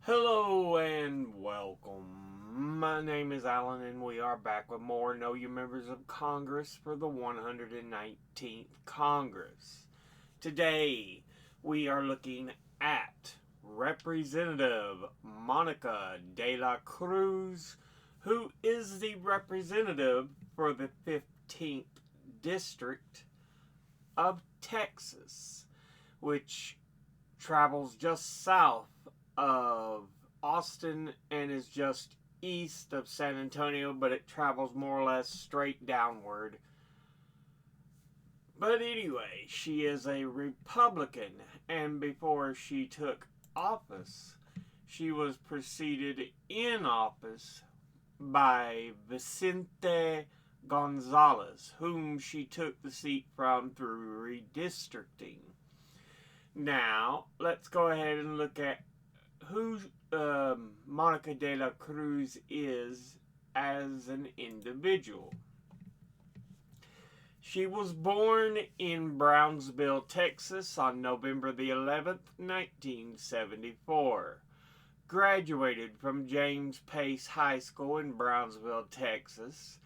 Hello and welcome. My name is Alan and we are back with more Know Your Members of Congress for the 119th Congress. Today we are looking at Representative Monica De La Cruz, who is the representative for the 15th District of Texas, which travels just south of Austin and is just east of San Antonio, but it travels more or less straight downward. But anyway, she is a Republican, and before she took office, she was preceded in office by Vicente Gonzalez, whom she took the seat from through redistricting. Now, let's go ahead and look at who Monica De La Cruz is as an individual. She was born in Brownsville, Texas on November the 11th, 1974. Graduated from James Pace High School in Brownsville, Texas.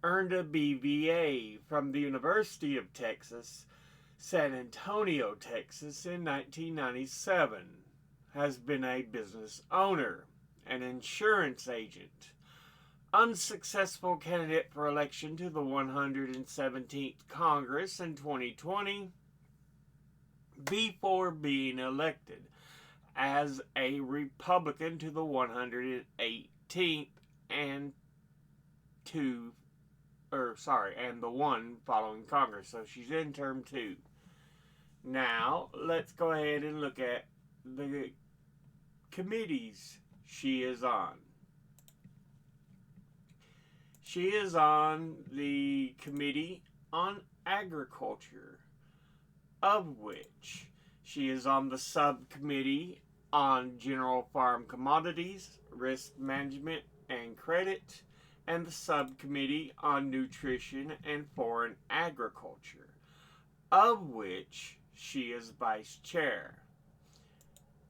Earned a BVA from the University of Texas, San Antonio, Texas in 1997. Has been a business owner, an insurance agent, unsuccessful candidate for election to the 117th Congress in 2020 before being elected as a Republican to the 118th and the one following Congress. So she's in term 2. Now, let's go ahead and look at the committees she is on. She is on the Committee on Agriculture, of which she is on the subcommittee on General Farm Commodities, Risk Management and Credit, and the subcommittee on Nutrition and Foreign Agriculture, of which she is vice chair.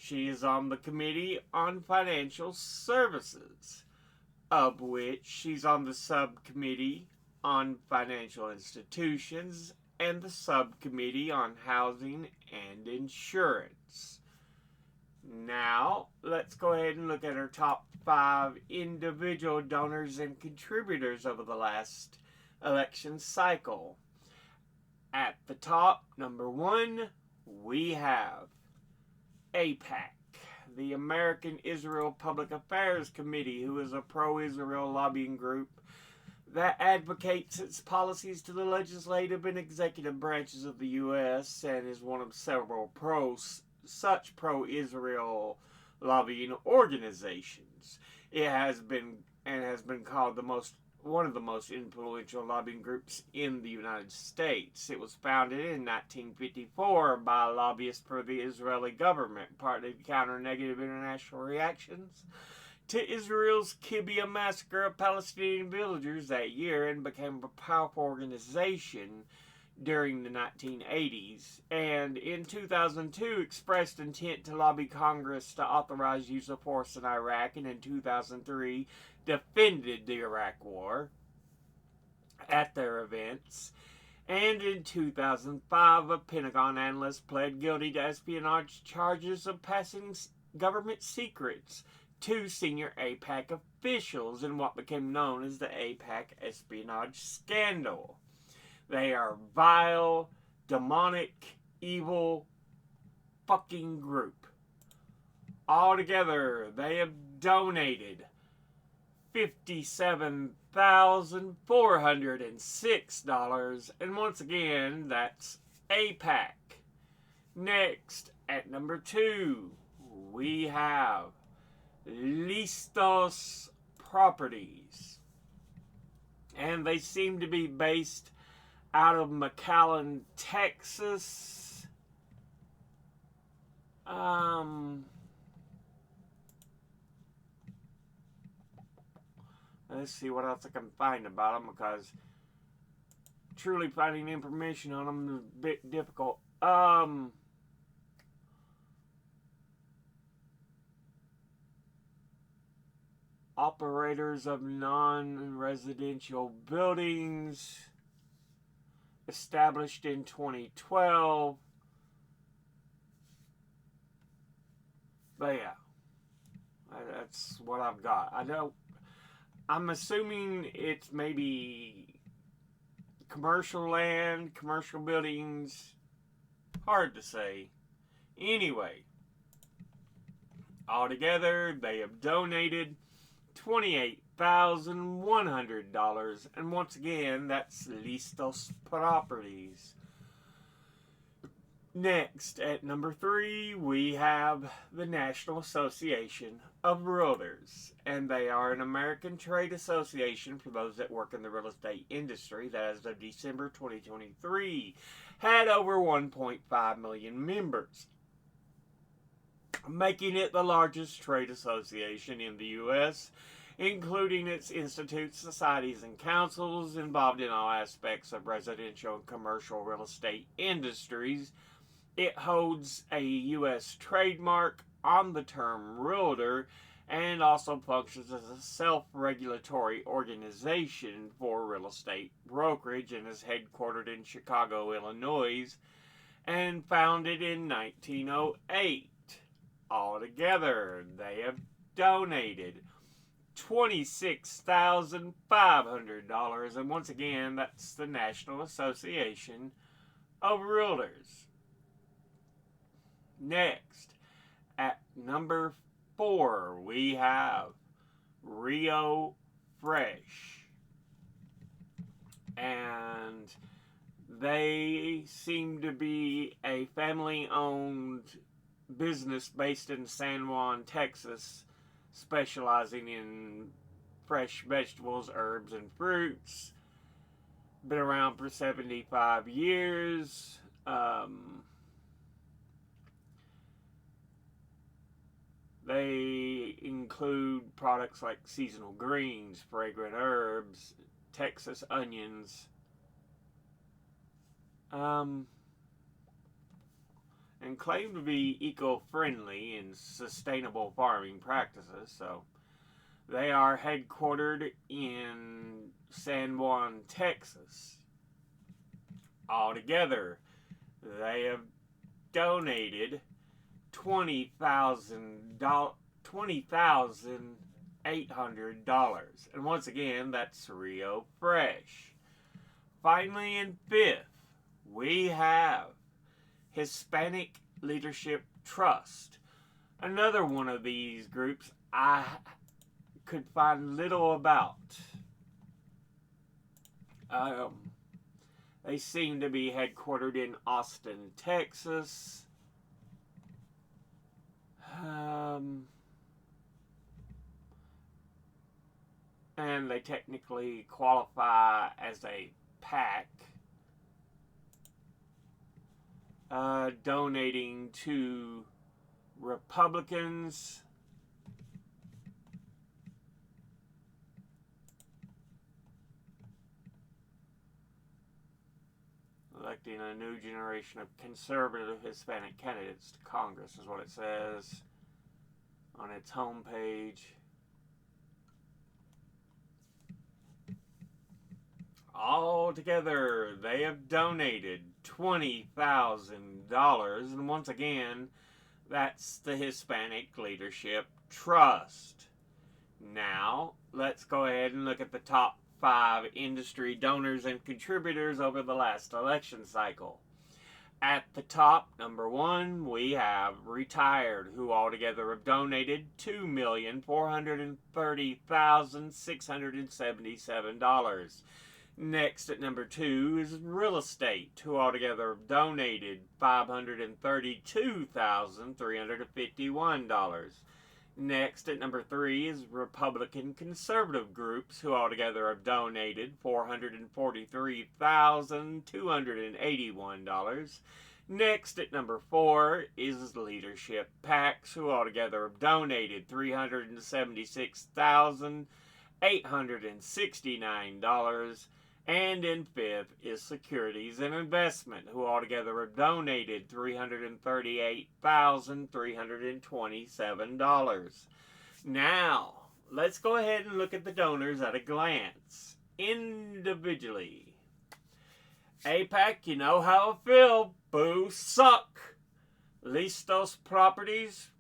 She is on the Committee on Financial Services, of which she's on the Subcommittee on Financial Institutions and the Subcommittee on Housing and Insurance. Now, let's go ahead and look at her top 5 individual donors and contributors over the last election cycle. At the top, number 1, we have AIPAC, the American Israel Public Affairs Committee, who is a pro-Israel lobbying group that advocates its policies to the legislative and executive branches of the U.S. and is one of several such pro-Israel lobbying organizations. It has been called one of the most influential lobbying groups in the United States. It was founded in 1954 by lobbyists for the Israeli government, partly to counter negative international reactions to Israel's Kibbutz massacre of Palestinian villagers that year, and became a powerful organization during the 1980s, and in 2002 expressed intent to lobby Congress to authorize use of force in Iraq, and in 2003 defended the Iraq War at their events. And in 2005, a Pentagon analyst pled guilty to espionage charges of passing government secrets to senior AIPAC officials in what became known as the AIPAC espionage scandal. They are vile, demonic, evil fucking group. Altogether, they have donated $57,406. And once again, that's AIPAC. Next, at number 2, we have Listos Properties. And they seem to be based out of McAllen, Texas. Let's see what else I can find about them, because truly finding information on them is a bit difficult. operators of non-residential buildings, established in 2012. But yeah, that's what I've got. I'm assuming it's maybe commercial land, commercial buildings. Hard to say. Anyway, altogether, they have donated $28,100. And once again, that's Listos Properties. Next, at number 3, we have the National Association of Realtors. And they are an American trade association for those that work in the real estate industry that, as of December 2023, had over 1.5 million members, making it the largest trade association in the U.S., including its institutes, societies, and councils involved in all aspects of residential and commercial real estate industries. It holds a U.S. trademark on the term realtor and also functions as a self-regulatory organization for real estate brokerage and is headquartered in Chicago, Illinois, and founded in 1908. Altogether, they have donated $26,500, and once again, that's the National Association of Realtors. Next, at number 4, we have Rio Fresh, and they seem to be a family-owned business based in San Juan, Texas, specializing in fresh vegetables, herbs, and fruits. Been around for 75 years. They include products like seasonal greens, fragrant herbs, Texas onions, and claim to be eco-friendly and sustainable farming practices. So they are headquartered in San Juan, Texas. Altogether, they have donated $20,800. And once again, that's Rio Fresh. Finally, in 5th, we have Hispanic Leadership Trust. Another one of these groups I could find little about. They seem to be headquartered in Austin, Texas. And they technically qualify as a PAC, donating to Republicans, electing a new generation of conservative Hispanic candidates to Congress, is what it says on its homepage. Altogether, they have donated $20,000, and once again, that's the Hispanic Leadership Trust. Now, let's go ahead and look at the top 5 industry donors and contributors over the last election cycle. At the top, number 1, we have Retired, who altogether have donated $2,430,677. Next at number 2 is Real Estate, who altogether have donated $532,351. Next at number 3 is Republican Conservative Groups, who altogether have donated $443,281. Next at number 4 is Leadership PACs, who altogether have donated $376,869. And in 5th is Securities and Investment, who altogether have donated $338,327. Now, let's go ahead and look at the donors at a glance, individually. APAC, you know how I feel. Boo, suck. Lease those properties.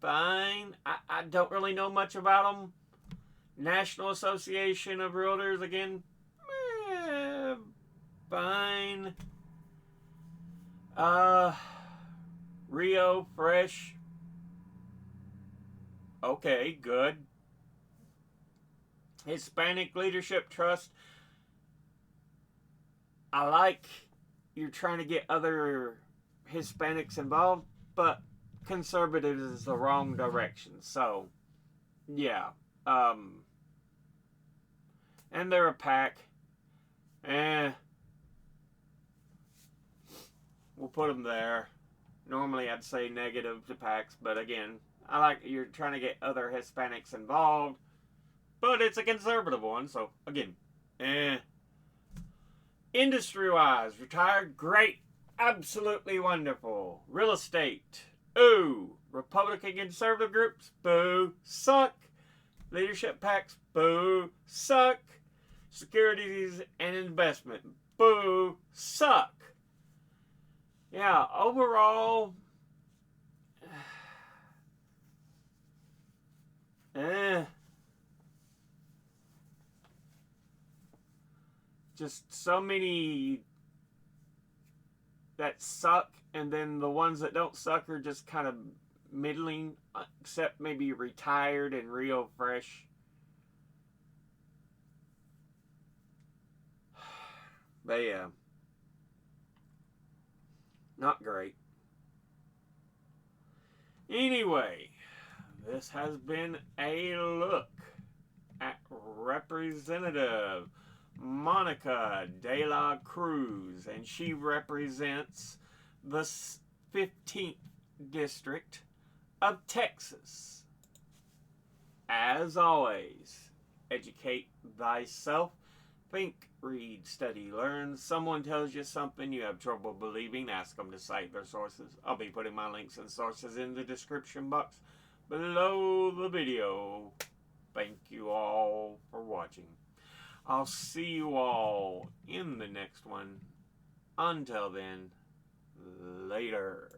Fine. I don't really know much about them. National Association of Realtors, again. Fine. Rio Fresh. Okay, good. Hispanic Leadership Trust. I like you're trying to get other Hispanics involved, but conservatives is the wrong direction. So, yeah. And they're a pack. We'll put them there. Normally I'd say negative to PACs, but again, I like you're trying to get other Hispanics involved, but it's a conservative one, so again, Industry-wise, retired, great, absolutely wonderful. Real estate, ooh. Republican conservative groups, boo, suck. Leadership PACs, boo, suck. Securities and investment, boo, suck. Yeah, overall, just so many that suck, and then the ones that don't suck are just kind of middling, except maybe retired and Rio Fresh. But yeah, not great. Anyway, this has been a look at Representative Monica De La Cruz, and she represents the 15th District of Texas. As always, educate thyself. Think, read, study, learn. Someone tells you something you have trouble believing, ask them to cite their sources. I'll be putting my links and sources in the description box below the video. Thank you all for watching. I'll see you all in the next one. Until then, later.